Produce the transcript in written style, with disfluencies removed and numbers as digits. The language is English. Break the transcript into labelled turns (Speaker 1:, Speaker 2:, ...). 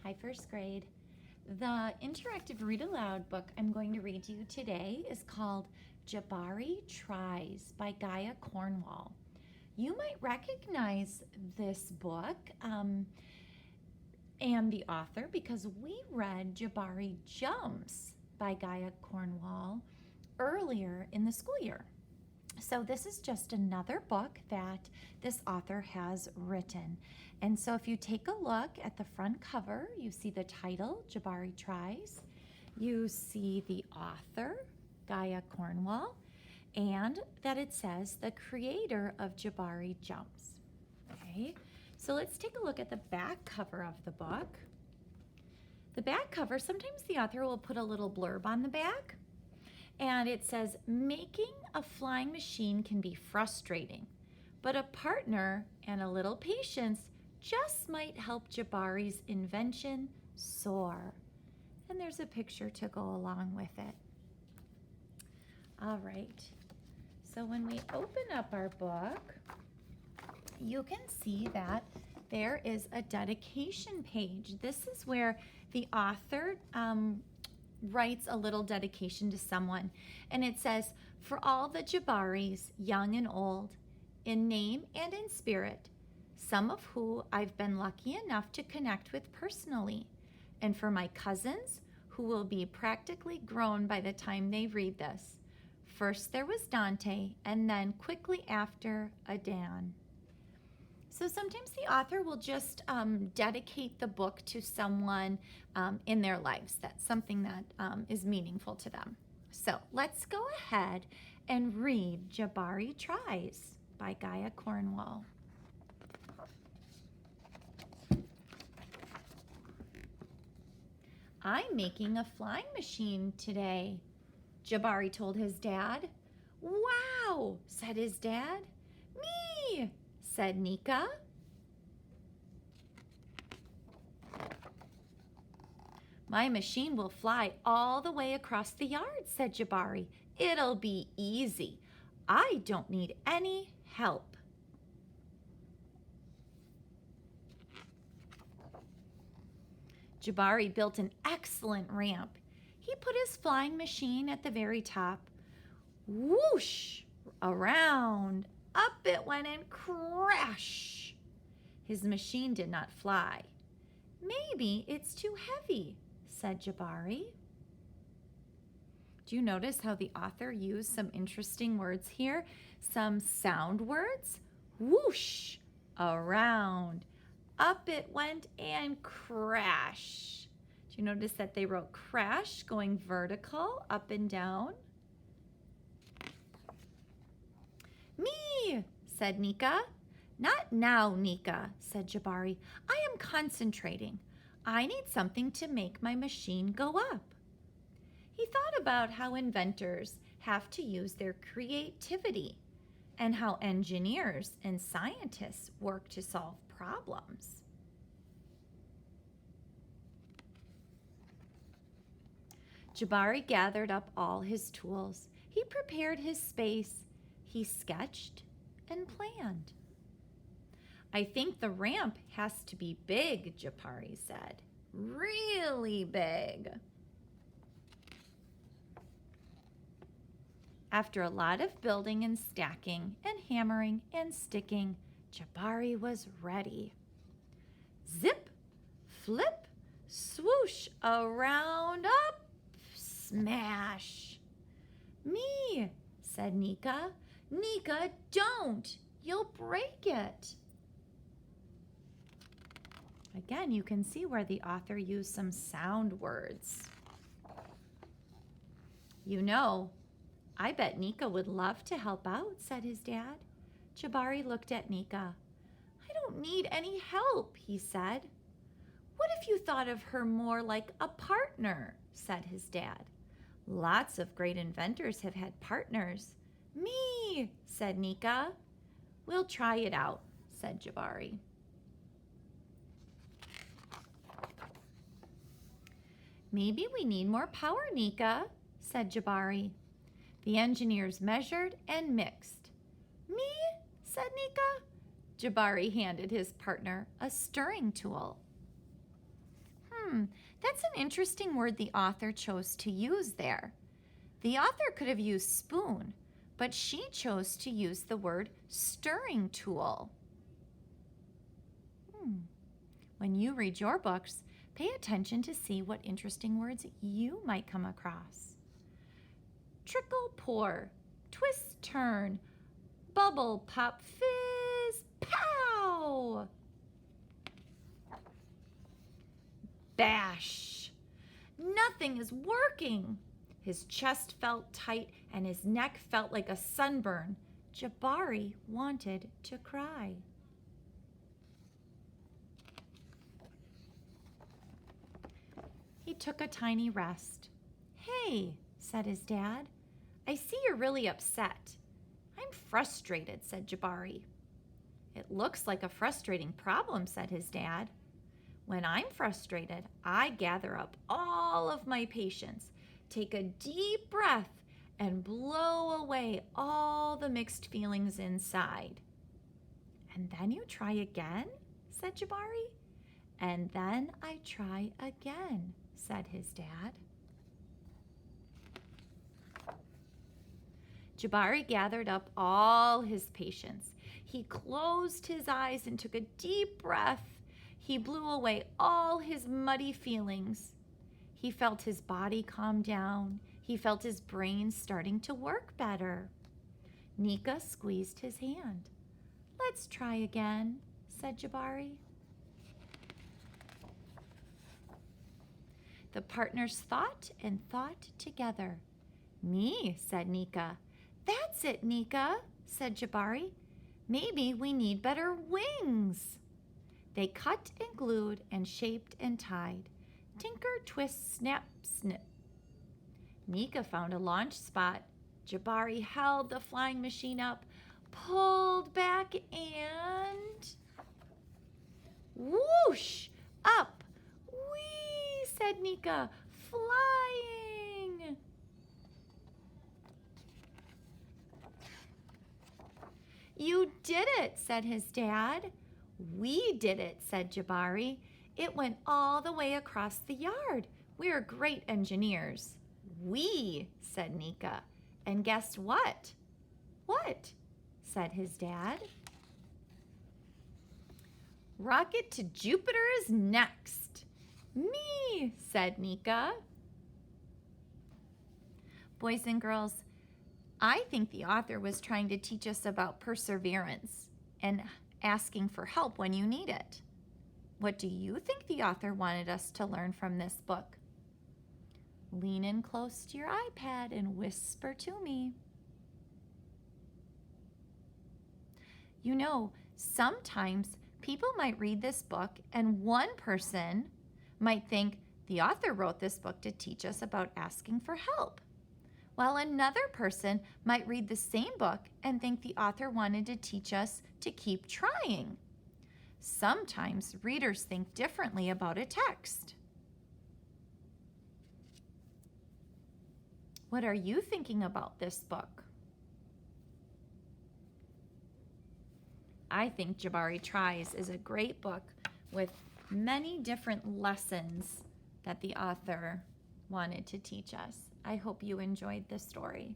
Speaker 1: Hi, first grade. The interactive read aloud book I'm going to read to you today is called Jabari Tries by Gaia Cornwall. You might recognize this book and the author because we read Jabari Jumps by Gaia Cornwall earlier in the school year. So this is just another book that this author has written. And so if you take a look at the front cover, you see the title, Jabari Tries. You see the author, Gaia Cornwall, and that it says the creator of Jabari Jumps. Okay, so let's take a look at the back cover of the book. The back cover, sometimes the author will put a little blurb on the back. And it says, making a flying machine can be frustrating, but a partner and a little patience just might help Jabari's invention soar. And there's a picture to go along with it. All right, so when we open up our book, you can see that there is a dedication page. This is where the author writes a little dedication to someone, and it says, for all the Jabaris, young and old, in name and in spirit, some of who I've been lucky enough to connect with personally, and for my cousins who will be practically grown by the time they read this. First there was Dante, and then quickly after, Adan. So sometimes the author will just dedicate the book to someone in their lives. That's something that is meaningful to them. So let's go ahead and read Jabari Tries by Gaia Cornwall. I'm making a flying machine today, Jabari told his dad. Wow, said his dad. Me, said Nika. My machine will fly all the way across the yard, said Jabari. It'll be easy. I don't need any help. Jabari built an excellent ramp. He put his flying machine at the very top. Whoosh! Around, up it went and crash. His machine did not fly. Maybe it's too heavy, said Jabari. Do you notice how the author used some interesting words here? Some sound words. Whoosh, around, up it went and crash. Do you notice that they wrote crash going vertical, up and down? Me, said Nika. Not now, Nika, said Jabari. I am concentrating. I need something to make my machine go up. He thought about how inventors have to use their creativity and how engineers and scientists work to solve problems. Jabari gathered up all his tools. He prepared his space. He sketched and planned. I think the ramp has to be big, Jabari said. Really big. After a lot of building and stacking and hammering and sticking, Jabari was ready. Zip, flip, swoosh, around, up, smash. Me, said Nika. Nika, don't. You'll break it. Again, you can see where the author used some sound words. You know, I bet Nika would love to help out, said his dad. Jabari looked at Nika. I don't need any help, he said. What if you thought of her more like a partner, said his dad. Lots of great inventors have had partners. Me, said Nika. We'll try it out, said Jabari. Maybe we need more power, Nika, said Jabari. The engineers measured and mixed. Me, said Nika. Jabari handed his partner a stirring tool. That's an interesting word the author chose to use there. The author could have used spoon, but she chose to use the word stirring tool. When you read your books, pay attention to see what interesting words you might come across. Trickle, pour, twist, turn, bubble, pop, fizz, pow! Bash! Nothing is working. His chest felt tight and his neck felt like a sunburn. Jabari wanted to cry. He took a tiny rest. "Hey," said his dad, "I see you're really upset." "I'm frustrated," said Jabari. "It looks like a frustrating problem," said his dad. "When I'm frustrated, I gather up all of my patience, take a deep breath, and blow away all the mixed feelings inside." "And then you try again?" said Jabari. "And then I try again," said his dad. Jabari gathered up all his patience. He closed his eyes and took a deep breath. He blew away all his muddy feelings. He felt his body calm down. He felt his brain starting to work better. Nika squeezed his hand. "Let's try again," said Jabari. The partners thought and thought together. "Me," said Nika. "That's it, Nika," said Jabari. "Maybe we need better wings." They cut and glued and shaped and tied. Tinker, twist, snap, snip. Nika found a launch spot. Jabari held the flying machine up, pulled back, and whoosh! Up! Whee! Said Nika, flying! "You did it," said his dad. "We did it," said Jabari. "It went all the way across the yard. We're great engineers." "We," said Nika. "And guess what?" "What?" said his dad. "Rocket to Jupiter is next." "Me," said Nika. Boys and girls, I think the author was trying to teach us about perseverance and asking for help when you need it. What do you think the author wanted us to learn from this book? Lean in close to your iPad and whisper to me. You know, sometimes people might read this book and one person might think the author wrote this book to teach us about asking for help, while another person might read the same book and think the author wanted to teach us to keep trying. Sometimes readers think differently about a text. What are you thinking about this book? I think Jabari Tries is a great book with many different lessons that the author wanted to teach us. I hope you enjoyed the story.